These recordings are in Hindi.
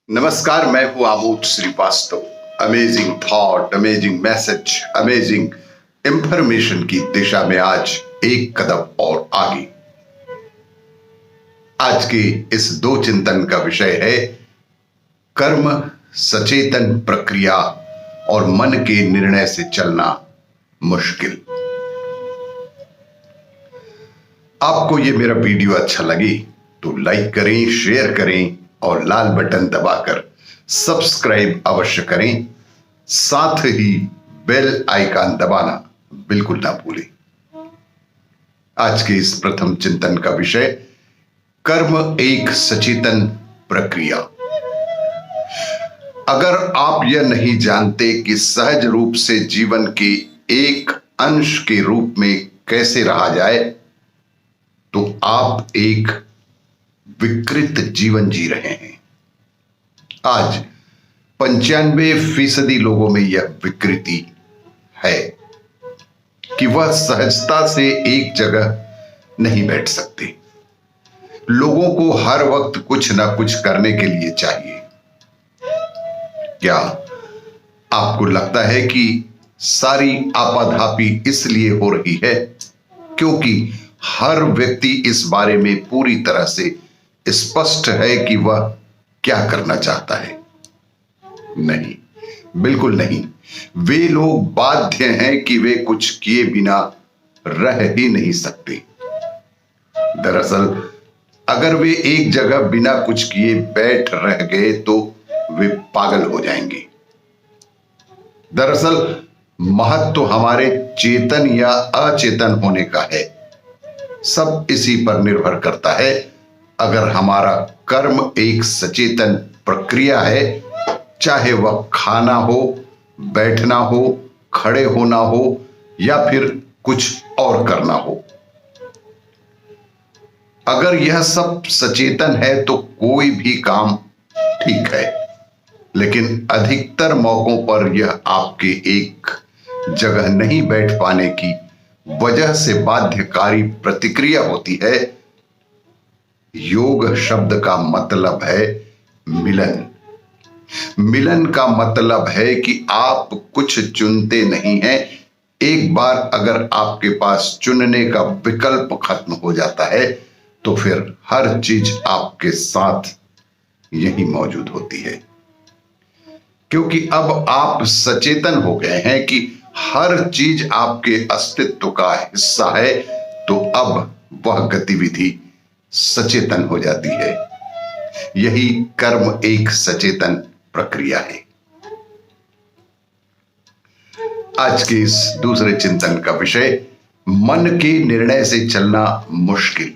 नमस्कार, मैं हूं Amod Srivastava. Amazing thought, amazing message, amazing information की दिशा में आज एक कदम और आगे। आज के इस दो चिंतन का विषय है कर्म सचेतन प्रक्रिया और मन के निर्णय से चलना मुश्किल। आपको यह मेरा वीडियो अच्छा लगे तो लाइक करें, शेयर करें और लाल बटन दबाकर सब्सक्राइब अवश्य करें। साथ ही बेल आइकन दबाना बिल्कुल ना भूलें। आज के इस प्रथम चिंतन का विषय कर्म एक सचेतन प्रक्रिया। अगर आप यह नहीं जानते कि सहज रूप से जीवन के एक अंश के रूप में कैसे रहा जाए, तो आप एक विकृत जीवन जी रहे हैं। आज 95% लोगों में यह विकृति है कि वह सहजता से एक जगह नहीं बैठ सकते। लोगों को हर वक्त कुछ ना कुछ करने के लिए चाहिए। क्या आपको लगता है कि सारी आपाधापी इसलिए हो रही है क्योंकि हर व्यक्ति इस बारे में पूरी तरह से स्पष्ट है कि वह क्या करना चाहता है? नहीं, बिल्कुल नहीं। वे लोग बाध्य हैं कि वे कुछ किए बिना रह ही नहीं सकते। दरअसल अगर वे एक जगह बिना कुछ किए बैठ रह गए तो वे पागल हो जाएंगे। दरअसल महत्व हमारे चेतन या अचेतन होने का है। सब इसी पर निर्भर करता है। अगर हमारा कर्म एक सचेतन प्रक्रिया है, चाहे वह खाना हो, बैठना हो, खड़े होना हो या फिर कुछ और करना हो, अगर यह सब सचेतन है तो कोई भी काम ठीक है। लेकिन अधिकतर मौकों पर यह आपके एक जगह नहीं बैठ पाने की वजह से बाध्यकारी प्रतिक्रिया होती है। योग शब्द का मतलब है मिलन। मिलन का मतलब है कि आप कुछ चुनते नहीं हैं। एक बार अगर आपके पास चुनने का विकल्प खत्म हो जाता है तो फिर हर चीज आपके साथ यही मौजूद होती है। क्योंकि अब आप सचेतन हो गए हैं कि हर चीज आपके अस्तित्व का हिस्सा है, तो अब वह गतिविधि सचेतन हो जाती है। यही कर्म एक सचेतन प्रक्रिया है। आज के इस दूसरे चिंतन का विषय मन के निर्णय से चलना मुश्किल।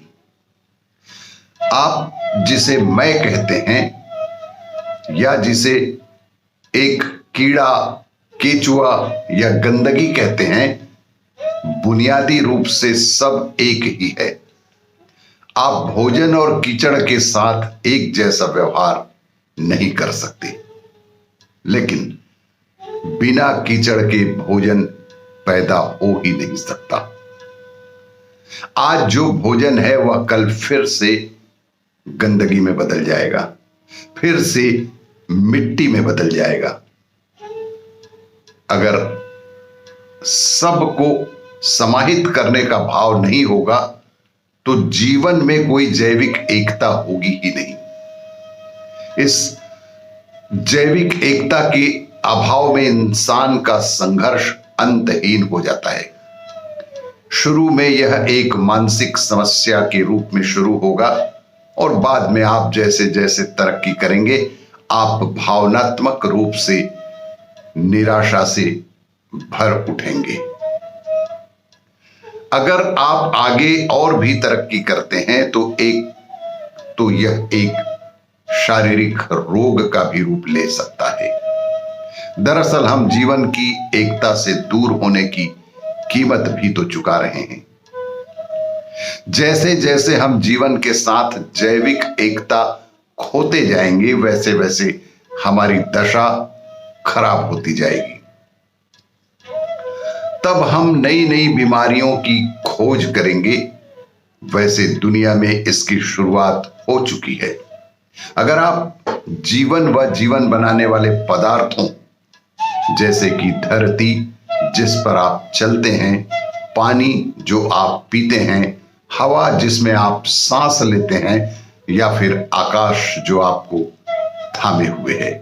आप जिसे मैं कहते हैं या जिसे एक कीड़ा, केचुआ या गंदगी कहते हैं, बुनियादी रूप से सब एक ही है। आप भोजन और कीचड़ के साथ एक जैसा व्यवहार नहीं कर सकते, लेकिन बिना कीचड़ के भोजन पैदा हो ही नहीं सकता। आज जो भोजन है वह कल फिर से गंदगी में बदल जाएगा, फिर से मिट्टी में बदल जाएगा। अगर सबको समाहित करने का भाव नहीं होगा तो जीवन में कोई जैविक एकता होगी ही नहीं। इस जैविक एकता के अभाव में इंसान का संघर्ष अंतहीन हो जाता है। शुरू में यह एक मानसिक समस्या के रूप में शुरू होगा और बाद में आप जैसे जैसे तरक्की करेंगे, आप भावनात्मक रूप से निराशा से भर उठेंगे। अगर आप आगे और भी तरक्की करते हैं तो यह एक शारीरिक रोग का भी रूप ले सकता है। दरअसल हम जीवन की एकता से दूर होने की कीमत भी तो चुका रहे हैं। जैसे जैसे हम जीवन के साथ जैविक एकता खोते जाएंगे, वैसे वैसे हमारी दशा खराब होती जाएगी। तब हम नई नई बीमारियों की खोज करेंगे। वैसे दुनिया में इसकी शुरुआत हो चुकी है। अगर आप जीवन व जीवन बनाने वाले पदार्थों जैसे कि धरती जिस पर आप चलते हैं, पानी जो आप पीते हैं, हवा जिसमें आप सांस लेते हैं, या फिर आकाश जो आपको थामे हुए है,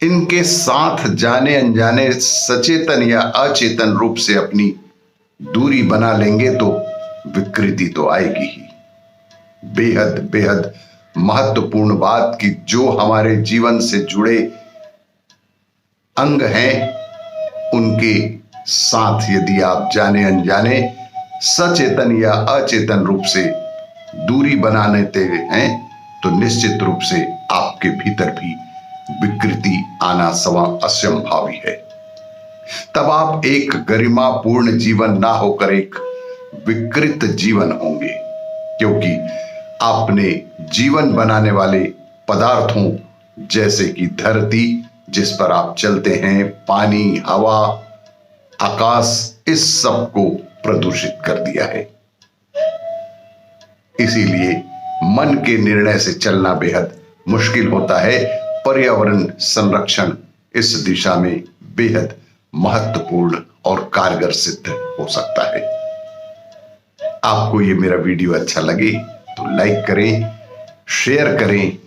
इनके साथ जाने अनजाने सचेतन या अचेतन रूप से अपनी दूरी बना लेंगे तो विकृति तो आएगी ही। बेहद बेहद महत्वपूर्ण बात कि जो हमारे जीवन से जुड़े अंग हैं, उनके साथ यदि आप जाने अनजाने सचेतन या अचेतन रूप से दूरी बना लेते हैं तो निश्चित रूप से आपके भीतर भी विकृति आना असंभावी है। तब आप एक गरिमापूर्ण जीवन ना होकर एक विकृत जीवन होंगे, क्योंकि आपने जीवन बनाने वाले पदार्थों जैसे कि धरती जिस पर आप चलते हैं, पानी, हवा, आकाश, इस सब को प्रदूषित कर दिया है। इसीलिए मन के निर्णय से चलना बेहद मुश्किल होता है। पर्यावरण संरक्षण इस दिशा में बेहद महत्वपूर्ण और कारगर सिद्ध हो सकता है। आपको ये मेरा वीडियो अच्छा लगे तो लाइक करें, शेयर करें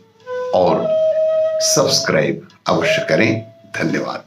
और सब्सक्राइब अवश्य करें। धन्यवाद।